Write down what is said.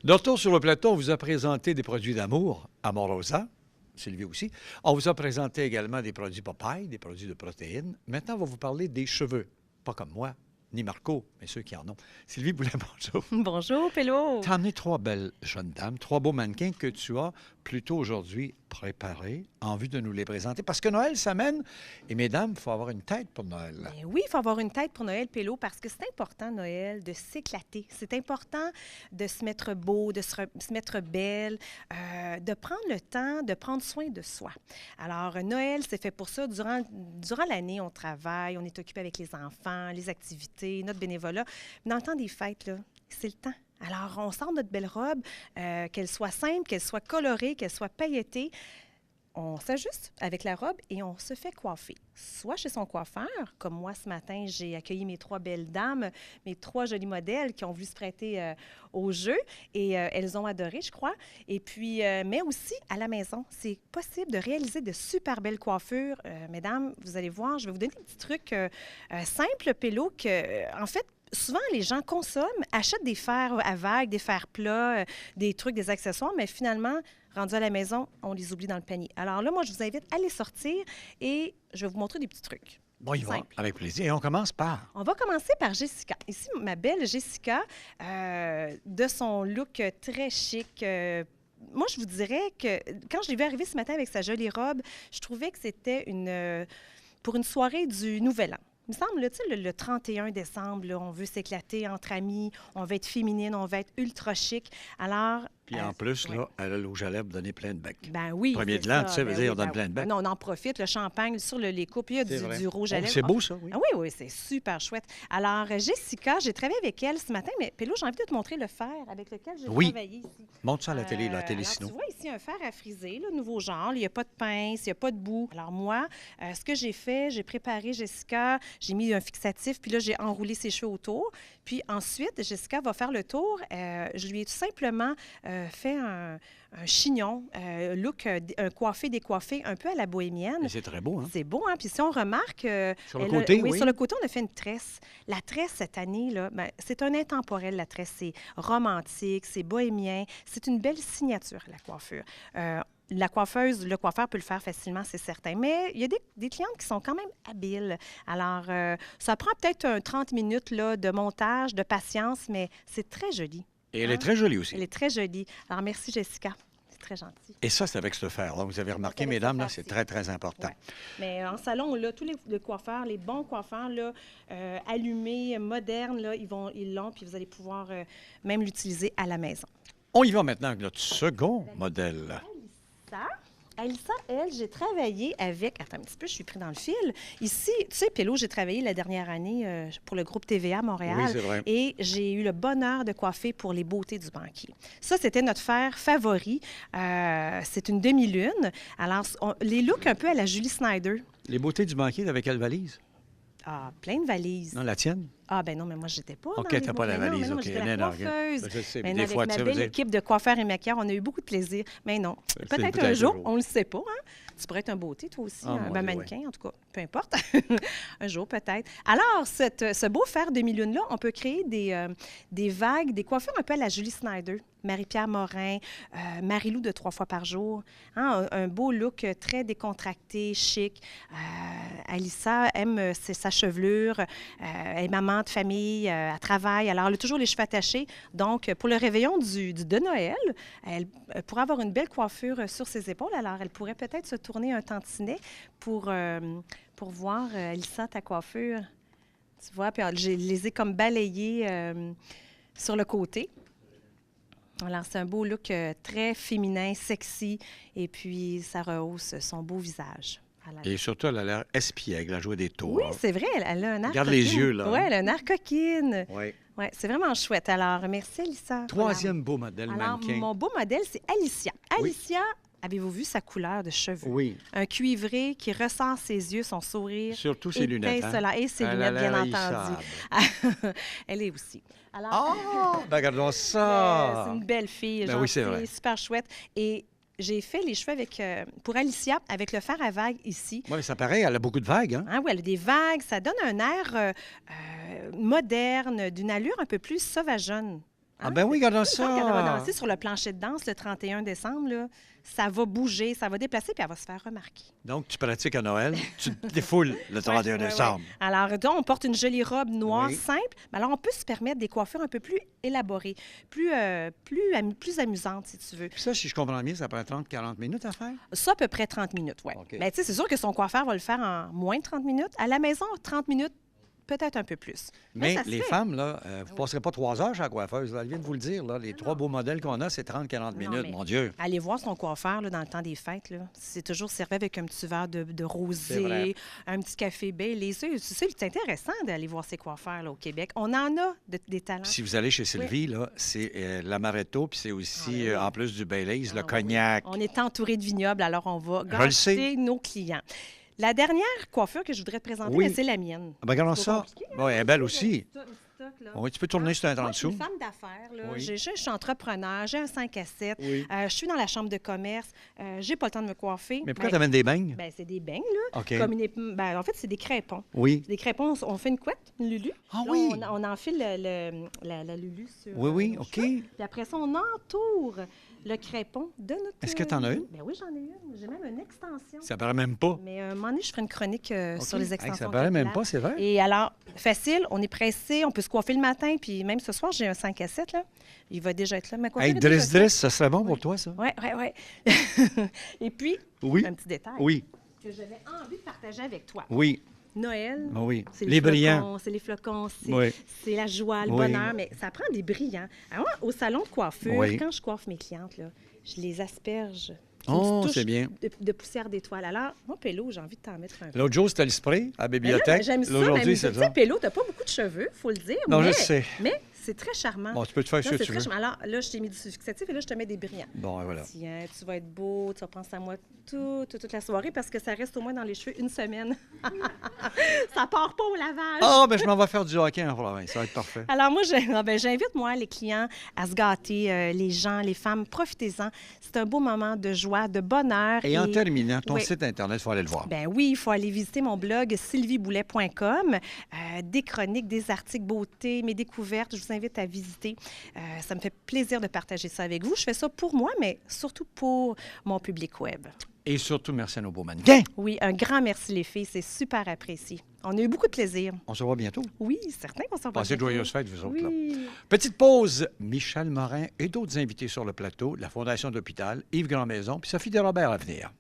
De retour sur le plateau, on vous a présenté des produits d'amour, Amorosa, Sylvie aussi. On vous a présenté également des produits Popeye, des produits de protéines. Maintenant, on va vous parler des cheveux. Pas comme moi, ni Marco, mais ceux qui en ont. Sylvie Boulay, bonjour. Bonjour, Pélo. Tu as amené 3 belles jeunes dames, 3 beaux mannequins que tu as plutôt aujourd'hui préparés en vue de nous les présenter. Parce que Noël s'amène et mesdames, il faut avoir une tête pour Noël. Ben oui, il faut avoir une tête pour Noël, Pélo, parce que c'est important, Noël, de s'éclater. C'est important de se mettre beau, de se mettre belle, de prendre le temps, de prendre soin de soi. Alors, Noël, c'est fait pour ça. Durant l'année, on travaille, on est occupé avec les enfants, les activités, notre bénévolat. Mais dans le temps des fêtes, là, c'est le temps. Alors, on sort notre belle robe, qu'elle soit simple, qu'elle soit colorée, qu'elle soit pailletée. On s'ajuste avec la robe et on se fait coiffer. Soit chez son coiffeur, comme moi ce matin, j'ai accueilli mes 3 belles dames, mes 3 jolis modèles qui ont voulu se prêter au jeu et elles ont adoré, je crois. Et puis, mais aussi à la maison, c'est possible de réaliser de super belles coiffures. Mesdames, vous allez voir, je vais vous donner des petits trucs simples, Pélo, que, en fait, souvent, les gens consomment, achètent des fers à vagues, des fers plats, des trucs, des accessoires, mais finalement, rendus à la maison, on les oublie dans le panier. Alors là, moi, je vous invite à les sortir et je vais vous montrer des petits trucs. Bon, il va, avec plaisir. Et on commence par... On va commencer par Jessica. Ici, ma belle Jessica, de son look très chic. Moi, je vous dirais que quand je l'ai vue arriver ce matin avec sa jolie robe, je trouvais que c'était pour une soirée du Nouvel An. Il me semble, tu sais, le 31 décembre, là, on veut s'éclater entre amis, on veut être féminine, on veut être ultra chic. Alors... Puis en plus, là, elle a le rouge à lèvres donné plein de becs. Ben oui. Premier de l'an, tu sais, veut dire, on donne plein de becs. Non, on en profite, le champagne sur les coupes, il y a du rouge à lèvres. C'est beau, ça, oui. Ah, oui, c'est super chouette. Alors, Jessica, j'ai travaillé avec elle ce matin, mais Pélo, j'ai envie de te montrer le fer avec lequel j'ai travaillé ici. Montre ça à la télé, la télé alors, tu vois ici un fer à friser, le nouveau genre. Il n'y a pas de pince, il n'y a pas de bout. Alors moi, ce que j'ai fait, j'ai préparé Jessica, j'ai mis un fixatif, puis là, j'ai enroulé ses cheveux autour. Puis ensuite, Jessica va faire le tour. Je lui ai tout simplement fait un chignon, look, un coiffé, décoiffé, un peu à la bohémienne. Mais c'est très beau, hein? C'est beau, hein? Puis si on remarque... sur le côté, oui, sur le côté, on a fait une tresse. La tresse, cette année, là, c'est un intemporel, la tresse. C'est romantique, c'est bohémien. C'est une belle signature, la coiffure. La coiffeuse, le coiffeur peut le faire facilement, c'est certain. Mais il y a des clientes qui sont quand même habiles. Alors, ça prend peut-être 30 minutes là, de montage, de patience, mais c'est très joli. Et elle est très jolie aussi. Elle est très jolie. Alors, merci, Jessica. C'est très gentil. Et ça, c'est avec ce fer-là. Vous avez remarqué, mesdames, là, c'est très, très important. Ouais. Mais en salon, là, tous les coiffeurs, les bons coiffeurs, là, allumés, modernes, là, ils l'ont, puis vous allez pouvoir même l'utiliser à la maison. On y va maintenant avec notre second modèle. Alissa, elle, j'ai travaillé avec... Attends un petit peu, je suis pris dans le fil. Ici, tu sais, Pélo, j'ai travaillé la dernière année pour le groupe TVA Montréal. Oui, c'est vrai. Et j'ai eu le bonheur de coiffer pour les beautés du banquier. Ça, c'était notre fer favori. C'est une demi-lune. Alors, les looks un peu à la Julie Snyder. Les beautés du banquier, avec quelle valise? Ah, plein de valises. Non, la tienne? Ah, ben non, mais moi, j'étais pas. OK, t'as pas la valise. Non, OK, j'étais la coiffeuse. Je sais, mais Mais des fois, avec tu sais, ma belle équipe de coiffeurs et maquilleurs, on a eu beaucoup de plaisir. Mais non, peut-être un jour, on ne le sait pas. Hein? Tu pourrais être un beauté, toi aussi, un mannequin, en tout cas. Peu importe. Un jour, peut-être. Alors, ce beau fer demi-lune-là, on peut créer des vagues, des coiffures un peu à la Julie Snyder, Marie-Pierre Morin, Marie-Lou de 3 fois par jour. Hein? Un beau look très décontracté, chic. Alissa aime sa chevelure. Elle est maman de famille, elle travaille. Alors, elle a toujours les cheveux attachés. Donc, pour le réveillon de Noël, elle pourrait avoir une belle coiffure sur ses épaules. Alors, elle pourrait peut-être se tourner un tantinet pour voir, Alissa, ta coiffure. Tu vois, puis je les ai comme balayées sur le côté. Alors, c'est un beau look très féminin, sexy, et puis ça rehausse son beau visage. Et surtout, elle a l'air espiègle, à jouer des tours. Oui, c'est vrai, elle a un air Regarde coquine. les yeux, là. Oui, elle a un air coquine. Oui. Oui, c'est vraiment chouette. Alors, merci, Alissa. Troisième beau modèle mannequin. Mon beau modèle, c'est Alicia. Alicia, avez-vous vu sa couleur de cheveux? Oui. Un cuivré qui ressort ses yeux, son sourire. Surtout ses lunettes. Hein? Et ses lunettes, bien entendu. Elle est aussi. Alors, ben regardons ça! C'est une belle fille. Ben oui, c'est vrai. Super chouette. Et j'ai fait les cheveux pour Alicia avec le fer à vagues ici. Oui, mais ça paraît, elle a beaucoup de vagues. Hein? Oui, elle a des vagues. Ça donne un air moderne, d'une allure un peu plus sauvageonne. Ah ben oui, regardons Quand elle va ça. danser sur le plancher de danse le 31 décembre, là, ça va bouger, ça va déplacer, puis elle va se faire remarquer. Donc, tu pratiques à Noël, tu te défoules le 31 Ouais, ouais, décembre. ouais. Alors, donc, on porte une jolie robe noire Oui. simple, mais alors on peut se permettre des coiffures un peu plus élaborées, plus amusantes, si tu veux. Puis ça, si je comprends bien, ça prend 30-40 minutes à faire? Ça, à peu près 30 minutes, oui. OK. Mais tu sais, c'est sûr que son coiffeur va le faire en moins de 30 minutes. À la maison, 30 minutes, peut-être un peu plus. Mais ça se les fait. femmes, là, vous ne passerez pas 3 heures chez la coiffeuse. Là. Elle vient de vous le dire. Là. Les 3 beaux modèles qu'on a, c'est 30-40 Non, minutes, mais mon Dieu. Allez voir son coiffeur là, dans le temps des fêtes. Là. C'est toujours servi avec un petit verre de C'est vrai. rosé, un petit café Baileys. C'est intéressant d'aller voir ses coiffeurs là, au Québec. On en a des talents. Si vous allez chez Sylvie, là, c'est l'amaretto, puis c'est aussi, en plus du Baileys, le Ah, cognac. On est entouré de vignobles, alors on va Je le sais. gâter nos clients. La dernière coiffure que je voudrais te présenter, Oui. ben, c'est la mienne. Ah ben, regardons C'est ça. pas compliqué, hein? Oui, elle est belle aussi. Stock, là. Oui, tu peux tourner sur un 30 Moi, je suis sous. une femme d'affaires. Là. Oui. Je suis entrepreneur, j'ai un 5 à 7. Oui. Je suis dans la chambre de commerce. J'ai pas le temps de me coiffer. Mais pourquoi Ben, tu amènes des beignes? ben, c'est des beignes, là. OK. Comme en fait, c'est des crêpons. Oui. Des crêpons, on fait une couette, une lulu. Ah Là, oui. On enfile la lulu sur Oui, oui, nos OK. cheveux. Puis après ça, on entoure le crêpon de notre... Est-ce que tu en as une? Ben oui, j'en ai une. J'ai même une extension. Ça paraît même pas. Mais un moment donné, je ferai une chronique OK. sur les Hey, extensions. ça paraît même capillaires. pas, c'est vrai. Et alors, facile, on est pressé, on peut se coiffer le matin, puis même ce soir, j'ai un 5 à 7, là. Il va déjà être là. Ma coiffure Hey, est déjà faite. dress, ça serait bon pour toi, ça? Oui, oui, oui. Et puis, Oui. un petit détail Oui. que j'avais envie de partager avec toi. Oui. Noël, Ah oui. c'est Les brillants. flocons, c'est les flocons, Oui. c'est la joie, le Oui. bonheur, mais ça prend des brillants. Alors, moi, au salon de coiffure, Oui. quand je coiffe mes clientes, là, je les asperge Oh, d'une c'est touche bien. de poussière d'étoile. Alors, moi, Pélo, j'ai envie de t'en mettre un peu. L'autre jour, c'était le spray à la Mais là, bibliothèque. j'aime ça. Là, Mais aujourd'hui, tu c'est sais, ça. Pélo, t'as pas beaucoup de cheveux, faut le dire. Non, mais, je sais. Mais c'est très charmant. Bon, tu peux te faire Non, ce que c'est tu très veux. charmant. Alors là, je t'ai mis du fixatif et là, je te mets des brillants. Bon, et voilà. Tiens, tu vas être beau, tu vas penser à moi toute la soirée parce que ça reste au moins dans les cheveux une semaine. Ça part pas au lavage. Ah, ben je m'en vais faire du hockey en province. Ça va être parfait. Alors moi, j'invite moi les clients à se gâter, les gens, les femmes, profitez-en. C'est un beau moment de joie, de bonheur. Et en terminant, ton Oui. site Internet, il faut aller le voir. Ben oui, il faut aller visiter mon blog sylvieboulet.com. Des chroniques, des articles beauté, mes découvertes, je vous invite à visiter. Ça me fait plaisir de partager ça avec vous. Je fais ça pour moi, mais surtout pour mon public web. Et surtout, merci à nos beaux mannequins. Oui, un grand merci les filles, c'est super apprécié. On a eu beaucoup de plaisir. On se revoit bientôt. Oui, certain qu'on s'en va. Passez de bientôt. joyeuses fêtes, vous autres. Là. Oui. Petite pause. Michel Morin et d'autres invités sur le plateau, la Fondation de l'Hôpital, Yves Grandmaison, puis Sophie Desrobert à venir.